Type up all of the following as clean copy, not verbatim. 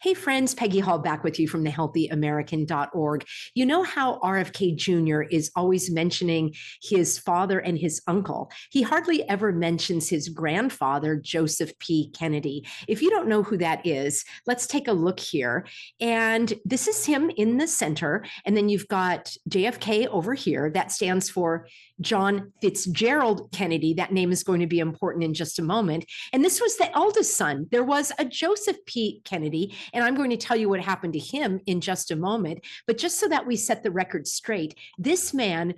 Hey friends, Peggy Hall back with you from thehealthyamerican.org. You know how RFK Jr. is always mentioning his father and his uncle. He hardly ever mentions his grandfather, Joseph P. Kennedy. If you don't know who that is, let's take a look here. And this is him in the center. And then you've got JFK over here. That stands for John Fitzgerald Kennedy. That name is going to be important in just a moment. And this was the eldest son. There was a Joseph P. Kennedy, and I'm going to tell you what happened to him in just a moment. But just so that we set the record straight, this man,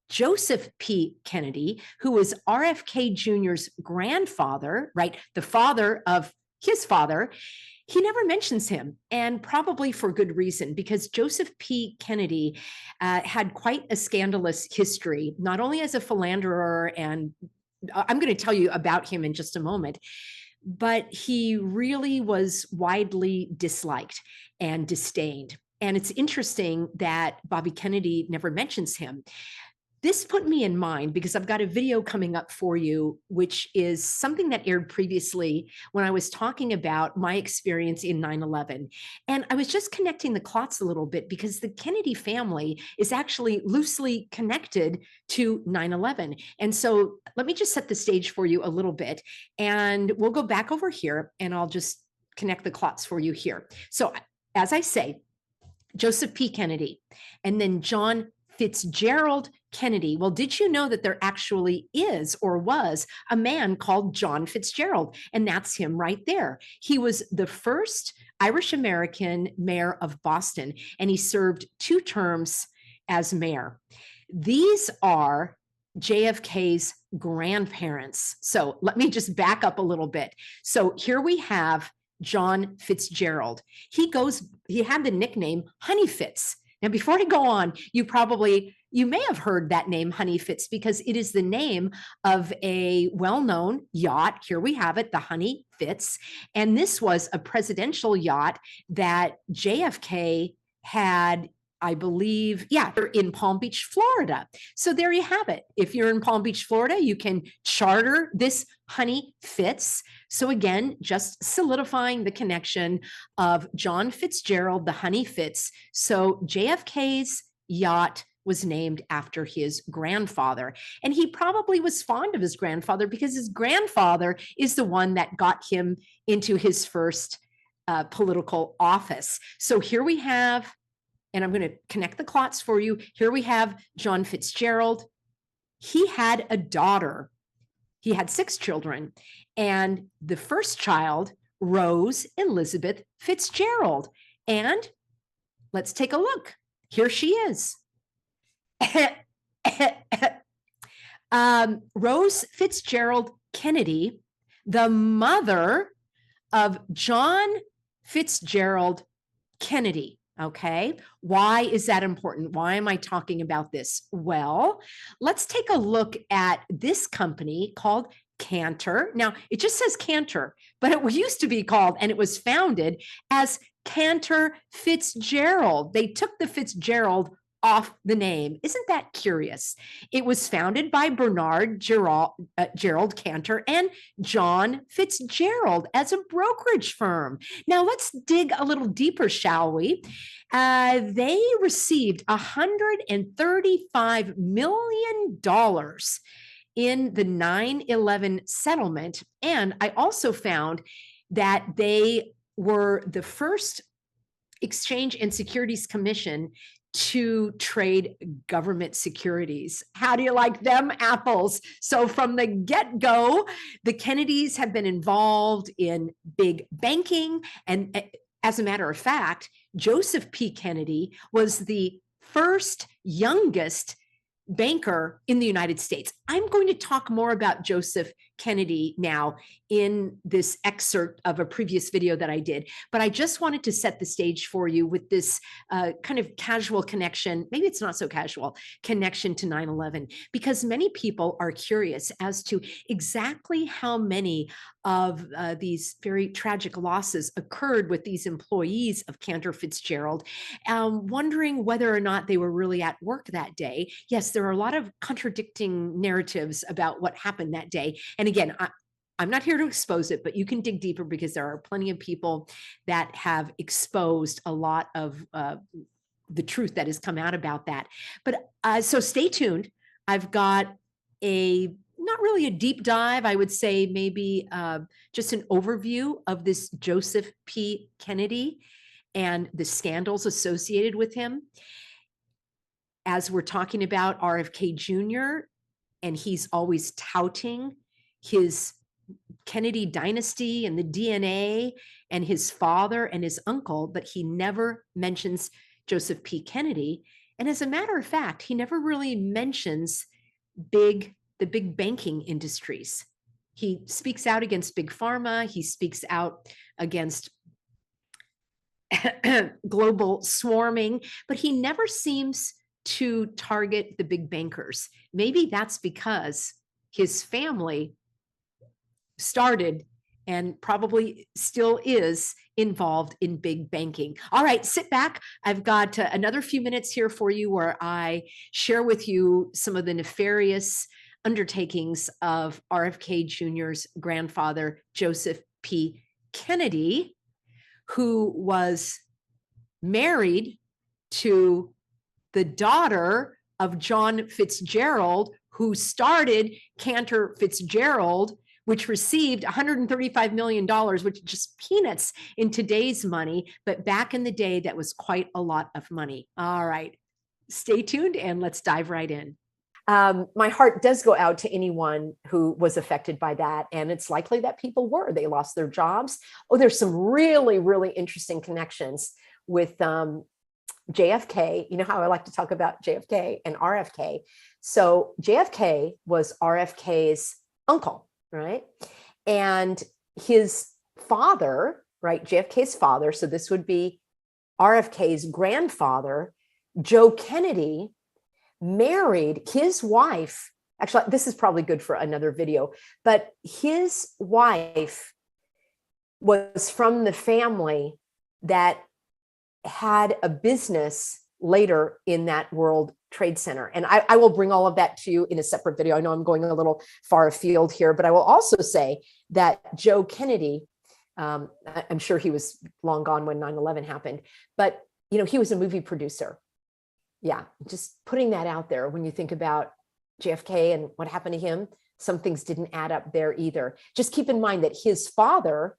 Joseph P. Kennedy, who was RFK Jr.'s grandfather, right, the father of his father, he never mentions him, and probably for good reason, because Joseph P. Kennedy had quite a scandalous history, not only as a philanderer, and I'm going to tell you about him in just a moment, but he really was widely disliked and disdained. And it's interesting that Bobby Kennedy never mentions him. This put me in mind because I've got a video coming up for you, which is something that aired previously when I was talking about my experience in 9/11. And I was just connecting the clots a little bit because the Kennedy family is actually loosely connected to 9/11. And so let me just set the stage for you a little bit, and we'll go back over here and I'll just connect the clots for you here. So as I say, Joseph P. Kennedy, and then John Fitzgerald Kennedy. Well, did you know that there actually is or was a man called John Fitzgerald? And that's him right there. He was the first Irish American mayor of Boston, and he served 2 terms as mayor. These are JFK's grandparents. So let me just back up a little bit. So here we have John Fitzgerald. He had the nickname Honey Fitz. Now, before I go on, you may have heard that name, Honey Fitz, because it is the name of a well-known yacht. Here we have it, the Honey Fitz. And this was a presidential yacht that JFK had, I believe, in Palm Beach, Florida. So there you have it. If you're in Palm Beach, Florida, you can charter this Honey Fitz. So again, just solidifying the connection of John Fitzgerald, the Honey Fitz. So JFK's yacht was named after his grandfather. And he probably was fond of his grandfather because his grandfather is the one that got him into his first political office. So here we have, and I'm going to connect the clots for you. Here we have John Fitzgerald. He had a daughter. He had 6 children. And the first child, Rose Elizabeth Fitzgerald. And let's take a look. Here she is. Rose Fitzgerald Kennedy, the mother of John Fitzgerald Kennedy. Okay, why is that important? Why am I talking about this? Well, let's take a look at this company called Cantor. Now, it just says Cantor, but it used to be called, and it was founded as Cantor Fitzgerald. They took the Fitzgerald off the name. Isn't that curious? It was founded by Bernard Gerald Cantor and John Fitzgerald as a brokerage firm. Now let's dig a little deeper, shall we? They received $135 million in the 9/11 settlement. And I also found that they were the first Exchange and Securities Commission to trade government securities. How do you like them apples? So from the get-go, the Kennedys have been involved in big banking. And as a matter of fact, Joseph P. Kennedy was the first youngest banker in the United States. I'm going to talk more about Joseph Kennedy now in this excerpt of a previous video that I did, but I just wanted to set the stage for you with this kind of casual connection, maybe it's not so casual, connection to 9/11, because many people are curious as to exactly how many of these very tragic losses occurred with these employees of Cantor Fitzgerald, wondering whether or not they were really at work that day. Yes, there are a lot of contradicting narratives about what happened that day. And again, I'm not here to expose it, but you can dig deeper because there are plenty of people that have exposed a lot of the truth that has come out about that. But so stay tuned. I've got a not really a deep dive, I would say maybe just an overview of this Joseph P. Kennedy and the scandals associated with him. As we're talking about RFK Jr., and he's always touting his Kennedy dynasty and the DNA and his father and his uncle, but he never mentions Joseph P. Kennedy. And as a matter of fact, he never really mentions the big banking industries. He speaks out against big pharma. He speaks out against global swarming, but he never seems to target the big bankers. Maybe that's because his family started and probably still is involved in big banking. All right, sit back. I've got another few minutes here for you where I share with you some of the nefarious undertakings of RFK Jr.'s grandfather, Joseph P. Kennedy, who was married to the daughter of John Fitzgerald, who started Cantor Fitzgerald, which received $135 million, which is just peanuts in today's money. But back in the day, that was quite a lot of money. All right, stay tuned and let's dive right in. My heart does go out to anyone who was affected by that. And it's likely that people were. They lost their jobs. Oh, there's some really, really interesting connections with JFK. You know how I like to talk about JFK and RFK. So JFK was RFK's uncle, right? And his father, right? JFK's father. So this would be RFK's grandfather, Joe Kennedy, married his wife. Actually, this is probably good for another video, but his wife was from the family that had a business later in that World Trade Center. And I will bring all of that to you in a separate video. I know I'm going a little far afield here, but I will also say that Joe Kennedy, I'm sure he was long gone when 9/11 happened, but you know, he was a movie producer. Yeah, just putting that out there. When you think about JFK and what happened to him, some things didn't add up there either. Just keep in mind that his father,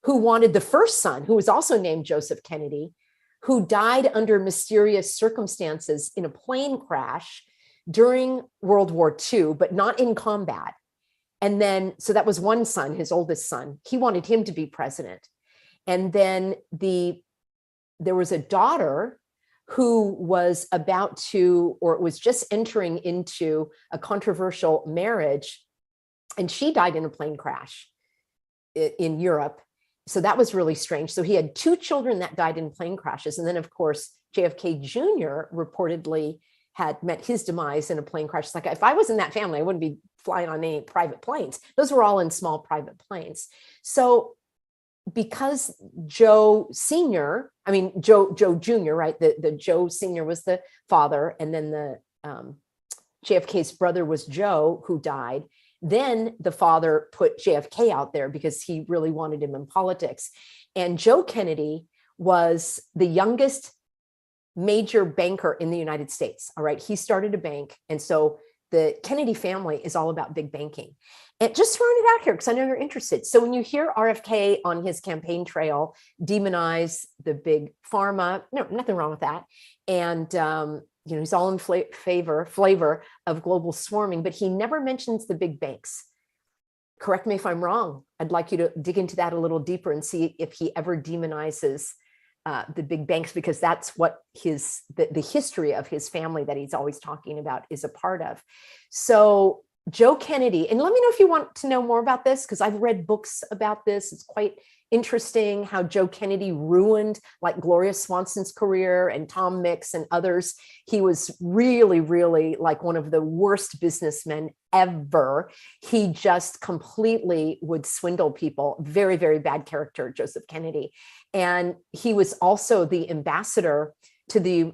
who wanted the first son, who was also named Joseph Kennedy, who died under mysterious circumstances in a plane crash during World War II, but not in combat. And then, so that was one son, his oldest son. He wanted him to be president. And then there was a daughter who was about to, or was just entering into a controversial marriage, and she died in a plane crash in Europe. So that was really strange. So he had two children that died in plane crashes. And then, of course, JFK Jr. reportedly had met his demise in a plane crash. It's like, if I was in that family, I wouldn't be flying on any private planes. Those were all in small private planes. So because Joe Sr., I mean, Joe Jr., right? The Joe Sr. was the father. And then the JFK's brother was Joe, who died. Then the father put JFK out there because he really wanted him in politics. And Joe Kennedy was the youngest major banker in the United States. All right. He started a bank. And so the Kennedy family is all about big banking. And just throwing it out here because I know you're interested. So when you hear RFK on his campaign trail demonize the big pharma, no, nothing wrong with that. And, you know, he's all in flavor of global swarming, but he never mentions the big banks. Correct me if I'm wrong. I'd like you to dig into that a little deeper and see if he ever demonizes the big banks, because that's what the history of his family that he's always talking about is a part of. So Joe Kennedy, and let me know if you want to know more about this, because I've read books about this. It's quite interesting how Joe Kennedy ruined like Gloria Swanson's career and Tom Mix and others. He was really, really like one of the worst businessmen ever. He just completely would swindle people. Very, very bad character, Joseph Kennedy. And he was also the ambassador to the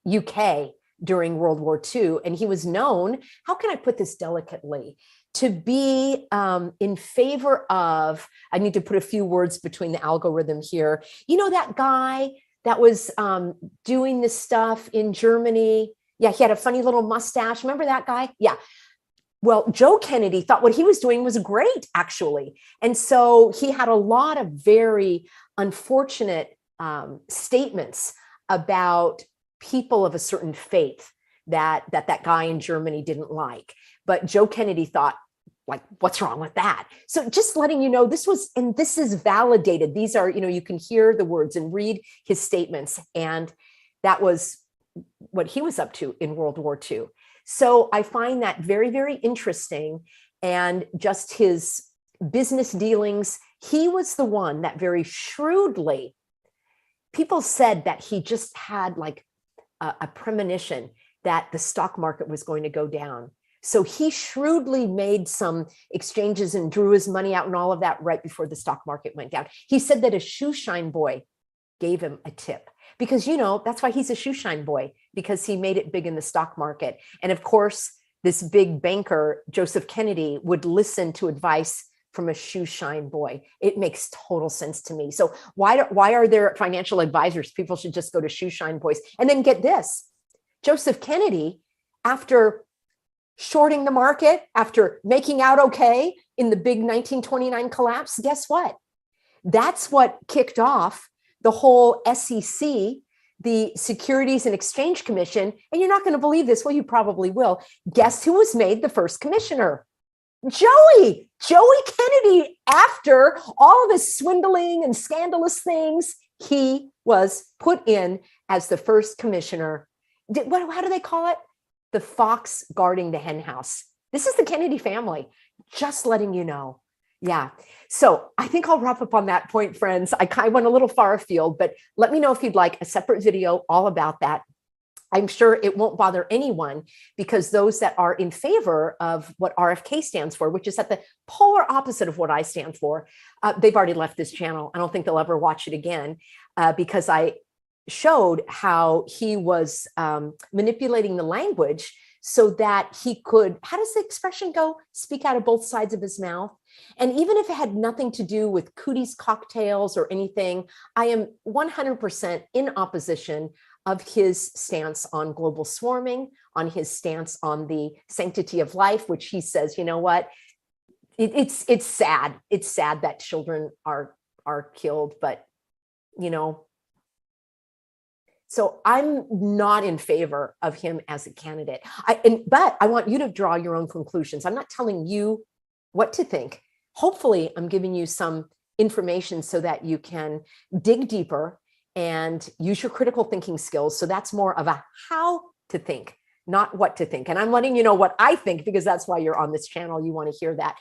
UK during World War II. And he was known, how can I put this delicately? to be in favor of, I need to put a few words between the algorithm here. You know, that guy that was doing this stuff in Germany? Yeah, he had a funny little mustache. Remember that guy? Yeah. Well, Joe Kennedy thought what he was doing was great, actually. And so he had a lot of very unfortunate statements about people of a certain faith that guy in Germany didn't like. But Joe Kennedy thought, like, what's wrong with that? So just letting you know, this was, and this is validated. These are, you know, you can hear the words and read his statements. And that was what he was up to in World War II. So I find that very, very interesting. And just his business dealings, he was the one that very shrewdly, people said that he just had like a premonition that the stock market was going to go down. So he shrewdly made some exchanges and drew his money out and all of that right before the stock market went down. He said that a shoe shine boy gave him a tip because, you know, that's why he's a shoe shine boy, because he made it big in the stock market. And of course, this big banker, Joseph Kennedy, would listen to advice from a shoe shine boy. It makes total sense to me. So why are there financial advisors? People should just go to shoe shine boys. And then get this, Joseph Kennedy, after shorting the market, after making out okay in the big 1929 collapse, guess what? That's what kicked off the whole SEC, the Securities and Exchange Commission. And you're not going to believe this. Well, you probably will. Guess who was made the first commissioner? Joey Kennedy. After all of his swindling and scandalous things, he was put in as the first commissioner. How do they call it? The fox guarding the hen house. This is the Kennedy family, just letting you know. Yeah. So I think I'll wrap up on that point, friends. I kind of went a little far afield, but let me know if you'd like a separate video all about that. I'm sure it won't bother anyone, because those that are in favor of what RFK stands for, which is at the polar opposite of what I stand for, they've already left this channel. I don't think they'll ever watch it again, because I showed how he was manipulating the language so that he could, how does the expression go? Speak out of both sides of his mouth. And even if it had nothing to do with cooties cocktails or anything, I am 100% in opposition of his stance on global swarming, on his stance on the sanctity of life, which he says, you know what, it's sad. It's sad that children are killed, but, you know, so I'm not in favor of him as a candidate. But I want you to draw your own conclusions. I'm not telling you what to think. Hopefully, I'm giving you some information so that you can dig deeper and use your critical thinking skills. So that's more of a how to think, not what to think. And I'm letting you know what I think, because that's why you're on this channel. You want to hear that.